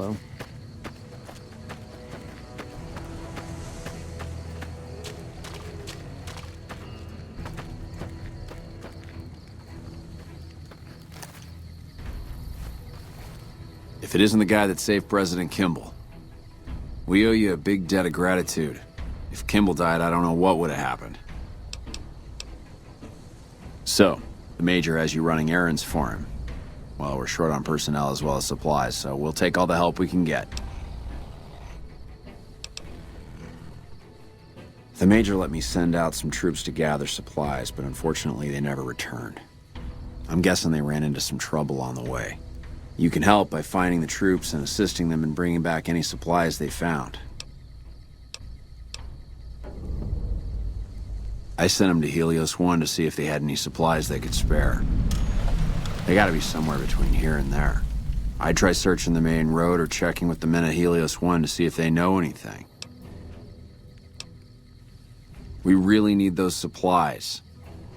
Hello. If it isn't the guy that saved President Kimball, we owe you a big debt of gratitude. If Kimball died, I don't know what would have happened. So, the Major has you running errands for him. Well, we're short on personnel as well as supplies, so we'll take all the help we can get. The Major let me send out some troops to gather supplies, but unfortunately they never returned. I'm guessing they ran into some trouble on the way. You can help by finding the troops and assisting them in bringing back any supplies they found. I sent them to Helios 1 to see if they had any supplies they could spare. They gotta be somewhere between here and there. I'd try searching the main road or checking with the men at Helios 1 to see if they know anything. We really need those supplies,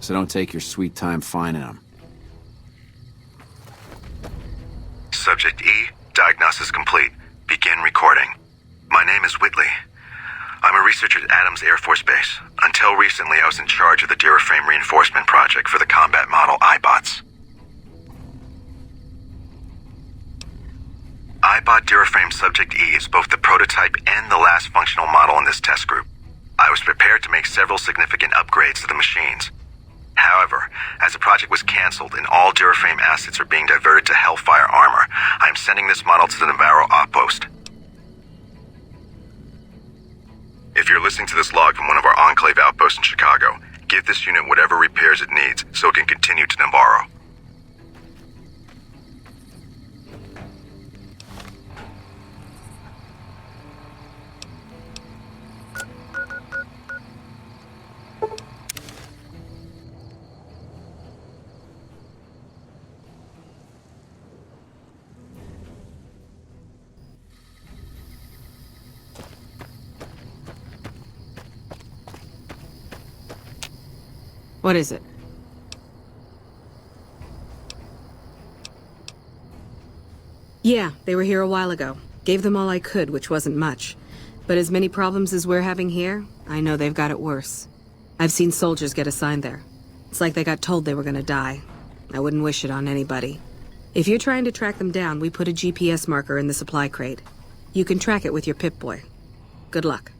so don't take your sweet time finding them. Subject E, diagnosis complete. Begin recording. My name is Whitley. I'm a researcher at Adams Air Force Base. Until recently, I was in charge of the Duraframe Reinforcement Project for the combat model iBots. iBot Duraframe Subject E is both the prototype and the last functional model in this test group. I was prepared to make several significant upgrades to the machines. However, as the project was canceled and all Duraframe assets are being diverted to Hellfire armor, I am sending this model to the Navarro outpost. If you're listening to this log from one of our Enclave outposts in Chicago, give this unit whatever repairs it needs so it can continue to Navarro. What is it? Yeah, they were here a while ago. Gave them all I could, which wasn't much. But as many problems as we're having here, I know they've got it worse. I've seen soldiers get assigned there. It's like they got told they were gonna die. I wouldn't wish it on anybody. If you're trying to track them down, we put a GPS marker in the supply crate. You can track it with your Pip-Boy. Good luck.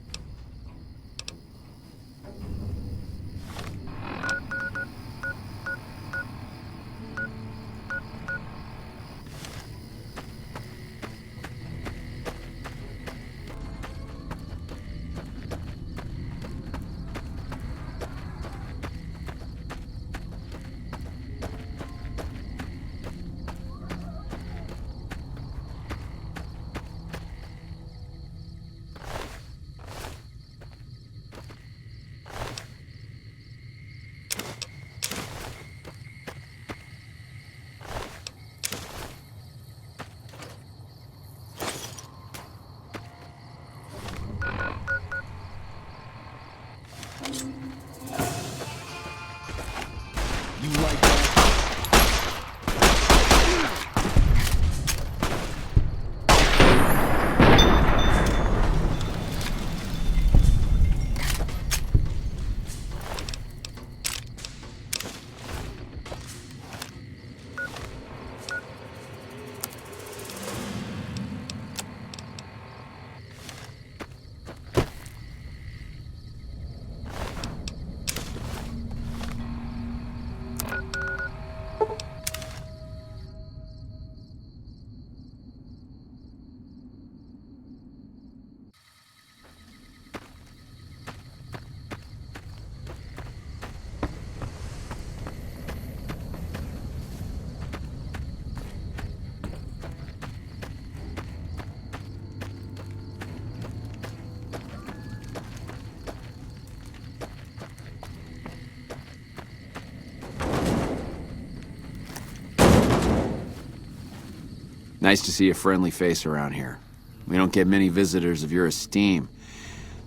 Nice to see a friendly face around here. We don't get many visitors of your esteem.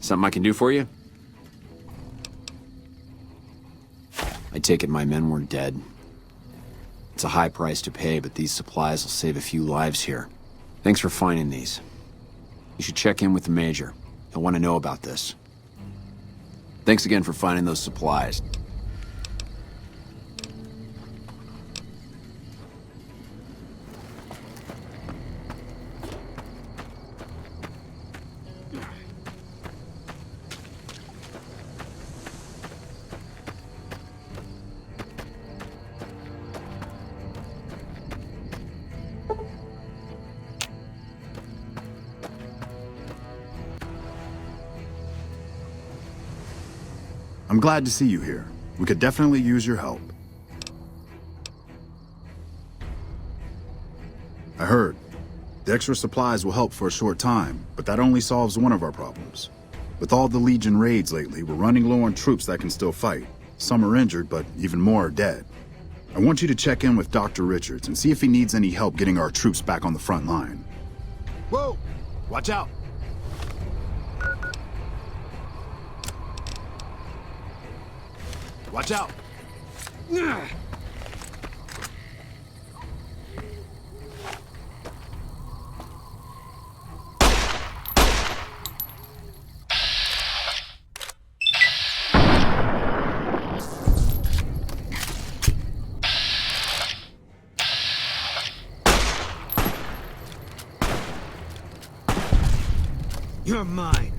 Something I can do for you? I take it my men were dead. It's a high price to pay, but these supplies will save a few lives here. Thanks for finding these. You should check in with the Major. He'll want to know about this. Thanks again for finding those supplies. I'm glad to see you here. We could definitely use your help. I heard. The extra supplies will help for a short time, but that only solves one of our problems. With all the Legion raids lately, we're running low on troops that can still fight. Some are injured, but even more are dead. I want you to check in with Dr. Richards and see if he needs any help getting our troops back on the front line. Whoa! Watch out! Watch out! You're mine.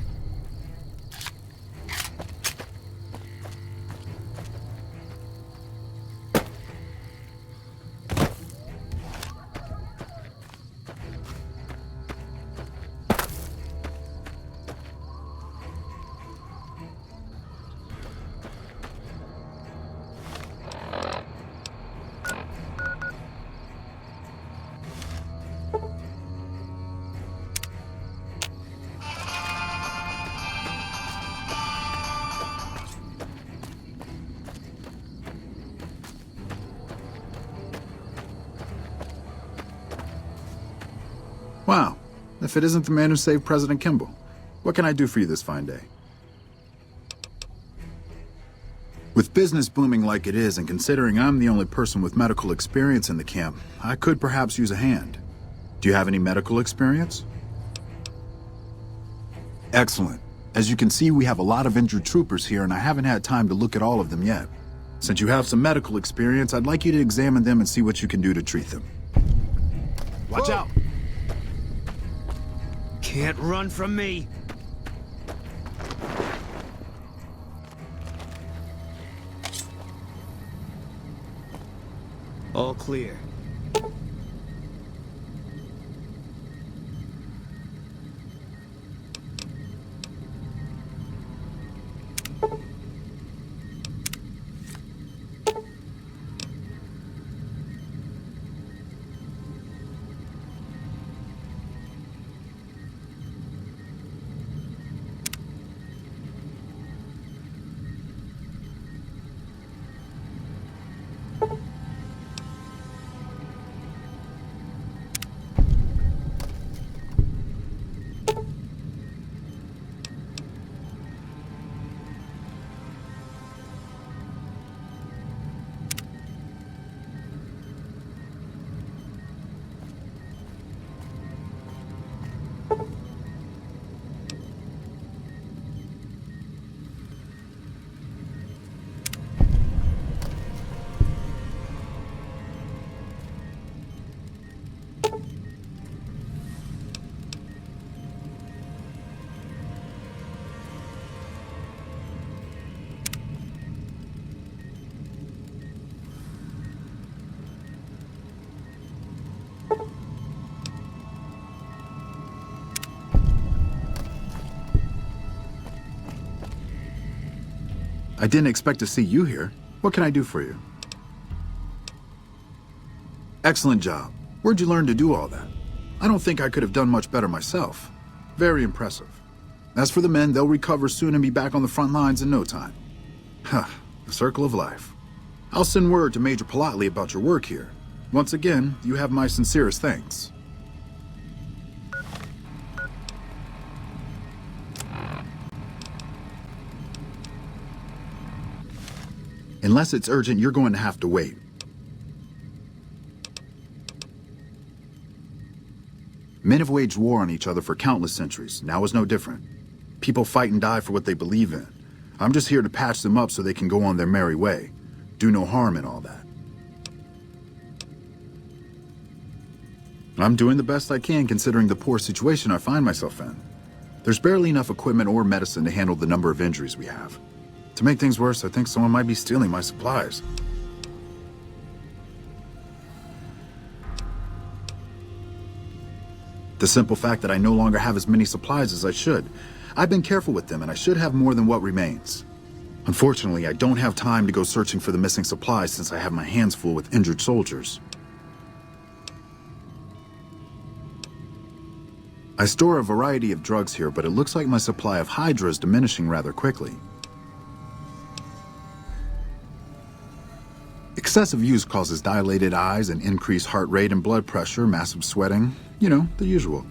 Wow, if it isn't the man who saved President Kimball. What can I do for you this fine day? With business booming like it is, and considering I'm the only person with medical experience in the camp, I could perhaps use a hand. Do you have any medical experience? Excellent. As you can see, we have a lot of injured troopers here, and I haven't had time to look at all of them yet. Since you have some medical experience, I'd like you to examine them and see what you can do to treat them. Watch out! Can't run from me. All clear. I didn't expect to see you here. What can I do for you? Excellent job. Where'd you learn to do all that? I don't think I could have done much better myself. Very impressive. As for the men, they'll recover soon and be back on the front lines in no time. Huh, the circle of life. I'll send word to Major Politely about your work here. Once again, you have my sincerest thanks. Unless it's urgent, you're going to have to wait. Men have waged war on each other for countless centuries. Now is no different. People fight and die for what they believe in. I'm just here to patch them up so they can go on their merry way. Do no harm in all that. I'm doing the best I can considering the poor situation I find myself in. There's barely enough equipment or medicine to handle the number of injuries we have. To make things worse, I think someone might be stealing my supplies. The simple fact that I no longer have as many supplies as I should. I've been careful with them and I should have more than what remains. Unfortunately, I don't have time to go searching for the missing supplies since I have my hands full with injured soldiers. I store a variety of drugs here, but it looks like my supply of Hydra is diminishing rather quickly. Excessive use causes dilated eyes and increased heart rate and blood pressure, massive sweating, you know, the usual.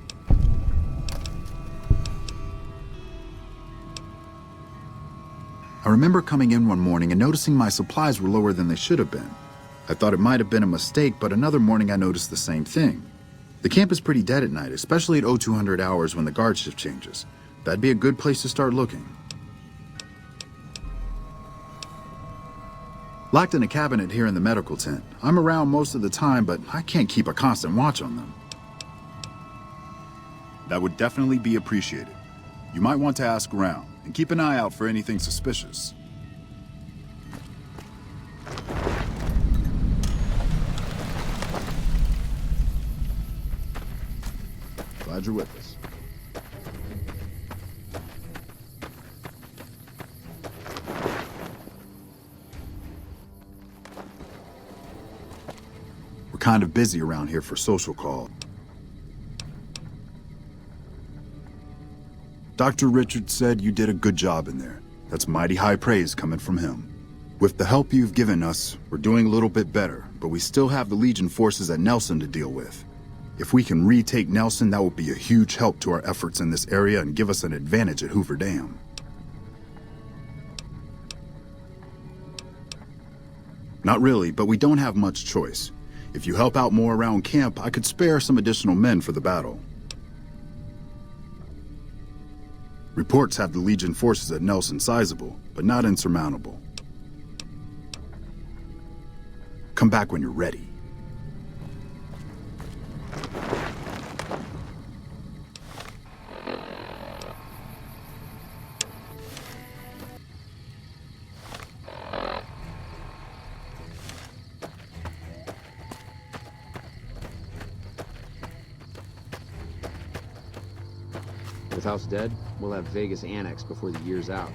I remember coming in one morning and noticing my supplies were lower than they should have been. I thought it might have been a mistake, but another morning I noticed the same thing. The camp is pretty dead at night, especially at 0200 hours when the guard shift changes. That'd be a good place to start looking. Locked in a cabinet here in the medical tent. I'm around most of the time, but I can't keep a constant watch on them. That would definitely be appreciated. You might want to ask around, and keep an eye out for anything suspicious. Glad you're with us. We're kind of busy around here for social call. Dr. Richards said you did a good job in there. That's mighty high praise coming from him. With the help you've given us, we're doing a little bit better, but we still have the Legion forces at Nelson to deal with. If we can retake Nelson, that would be a huge help to our efforts in this area and give us an advantage at Hoover Dam. Not really, but we don't have much choice. If you help out more around camp, I could spare some additional men for the battle. Reports have the Legion forces at Nelson sizable, but not insurmountable. Come back when you're ready. With House dead, we'll have Vegas annexed before the year's out.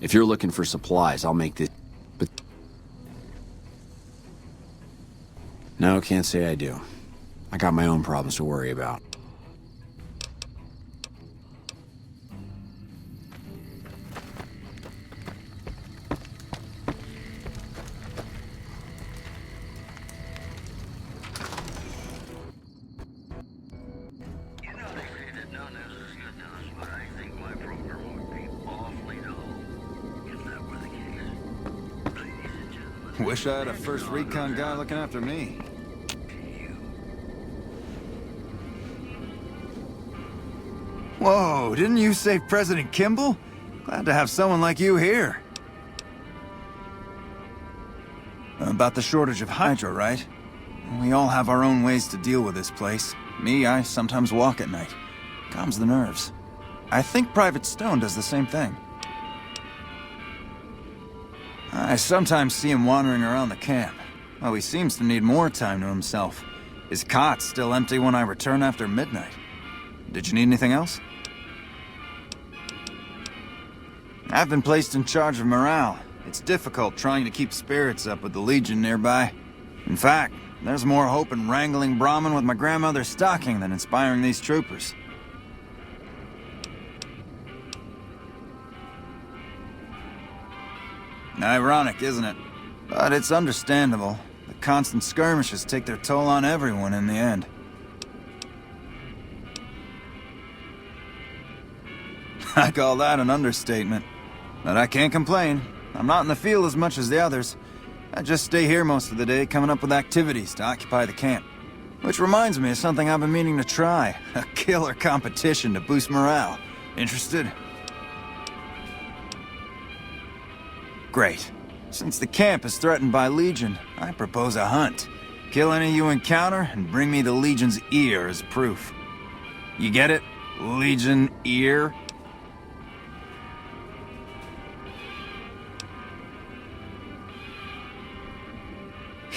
If you're looking for supplies, I'll make this... But... No, can't say I do. I got my own problems to worry about. Wish I had a first recon guy looking after me. Whoa, didn't you save President Kimball? Glad to have someone like you here. About the shortage of Hydra, right? We all have our own ways to deal with this place. Me, I sometimes walk at night. Calms the nerves. I think Private Stone does the same thing. I sometimes see him wandering around the camp. Oh, he seems to need more time to himself. His cot's still empty when I return after midnight. Did you need anything else? I've been placed in charge of morale. It's difficult trying to keep spirits up with the Legion nearby. In fact, there's more hope in wrangling Brahmin with my grandmother's stocking than inspiring these troopers. Ironic, isn't it? But it's understandable. The constant skirmishes take their toll on everyone in the end. I call that an understatement. But I can't complain. I'm not in the field as much as the others. I just stay here most of the day, coming up with activities to occupy the camp. Which reminds me of something I've been meaning to try. A killer competition to boost morale. Interested? Great. Since the camp is threatened by Legion, I propose a hunt. Kill any you encounter, and bring me the Legion's ear as proof. You get it? Legion ear?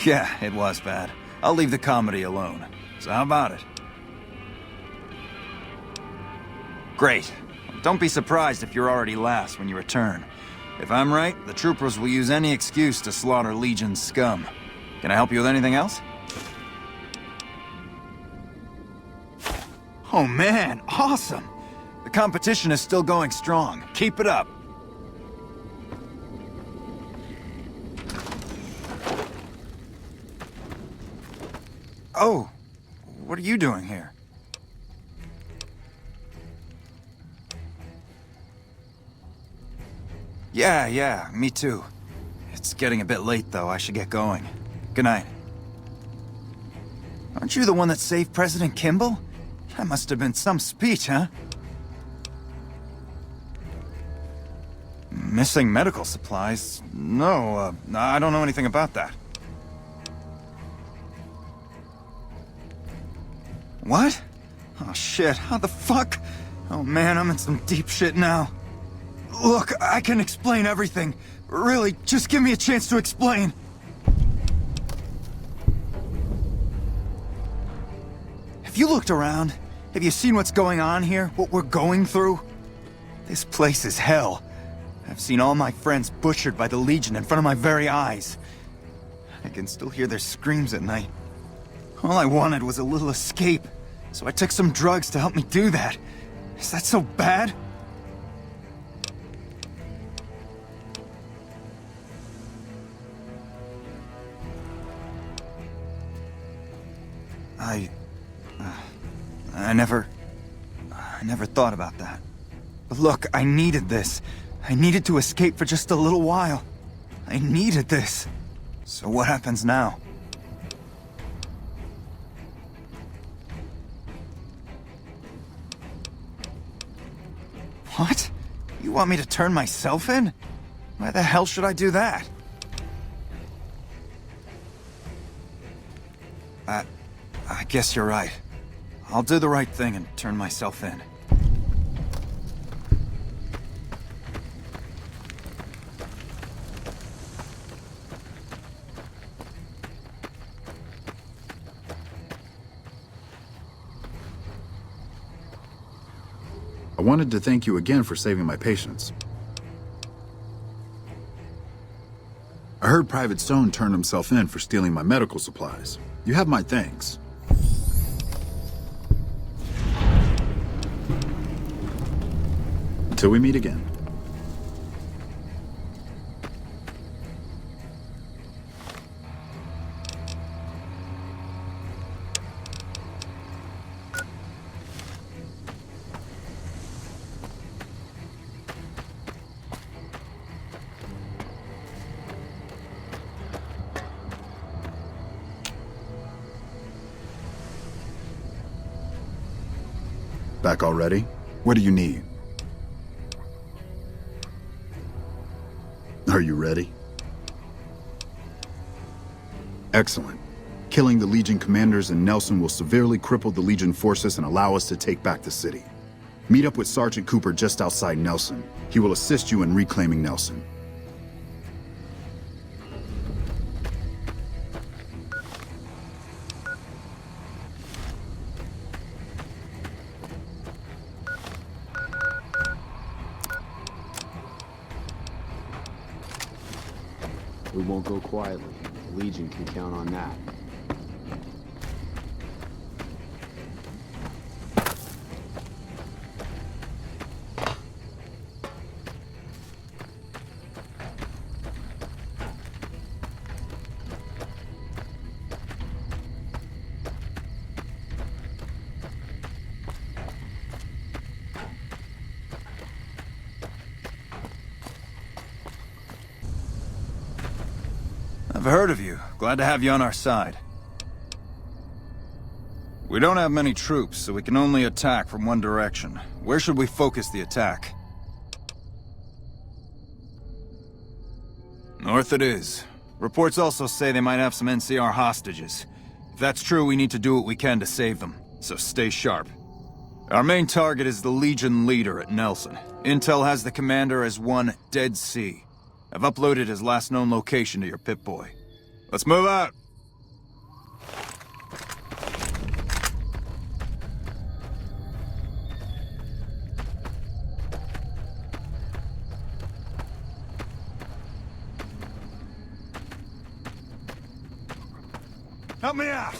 Yeah, it was bad. I'll leave the comedy alone. So how about it? Great. Don't be surprised if you're already last when you return. If I'm right, the troopers will use any excuse to slaughter Legion's scum. Can I help you with anything else? Oh man, awesome! The competition is still going strong. Keep it up. Oh, what are you doing here? Yeah, me too. It's getting a bit late though, I should get going. Good night. Aren't you the one that saved President Kimball? That must have been some speech, huh? Missing medical supplies? No, I don't know anything about that. What? Oh shit, how the fuck? Oh man, I'm in some deep shit now. Look, I can explain everything. Really, just give me a chance to explain. Have you looked around? Have you seen what's going on here? What we're going through? This place is hell. I've seen all my friends butchered by the Legion in front of my very eyes. I can still hear their screams at night. All I wanted was a little escape, so I took some drugs to help me do that. Is that so bad? I never thought about that. But look, I needed this. I needed to escape for just a little while. I needed this. So what happens now? What? You want me to turn myself in? Why the hell should I do that? I guess you're right. I'll do the right thing and turn myself in. I wanted to thank you again for saving my patients. I heard Private Stone turned himself in for stealing my medical supplies. You have my thanks. Until we meet again. Back already? What do you need? Are you ready? Excellent. Killing the Legion commanders in Nelson will severely cripple the Legion forces and allow us to take back the city. Meet up with Sergeant Cooper just outside Nelson. He will assist you in reclaiming Nelson. We won't go quietly. The Legion can count on that. I've heard of you. Glad to have you on our side. We don't have many troops, so we can only attack from one direction. Where should we focus the attack? North it is. Reports also say they might have some NCR hostages. If that's true, we need to do what we can to save them, so stay sharp. Our main target is the Legion leader at Nelson. Intel has the commander as one Dead Sea. I've uploaded his last known location to your Pip-Boy. Let's move out! Help me out!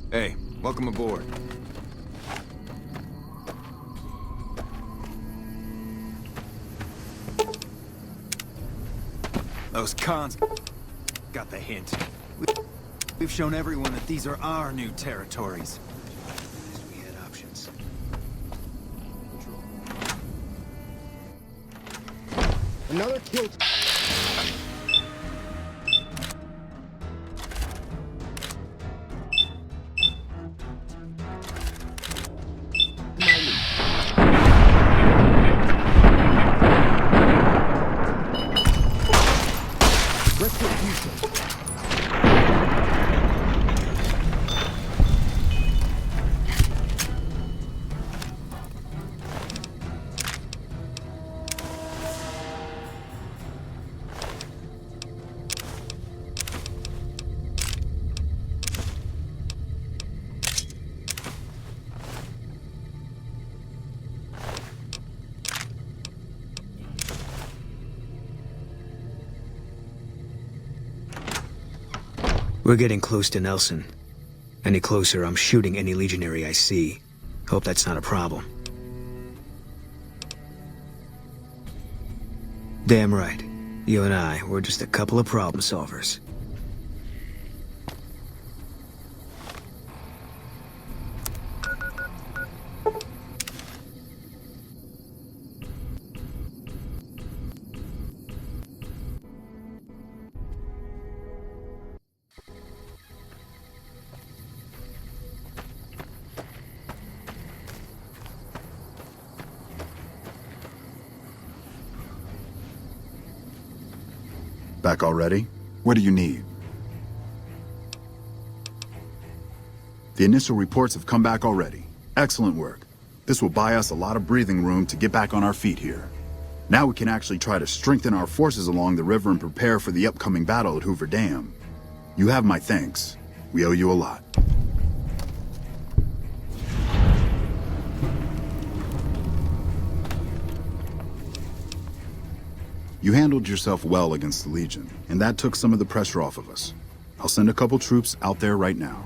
Hey, welcome aboard. Those cons got the hint. We've shown everyone that these are our new territories. We had options. Another kill. We're getting close to Nelson. Any closer, I'm shooting any legionary I see. Hope that's not a problem. Damn right. You and I, we're just a couple of problem solvers. Back already? What do you need? The initial reports have come back already. Excellent work. This will buy us a lot of breathing room to get back on our feet here. Now we can actually try to strengthen our forces along the river and prepare for the upcoming battle at Hoover Dam. You have my thanks. We owe you a lot. You handled yourself well against the Legion, and that took some of the pressure off of us. I'll send a couple troops out there right now.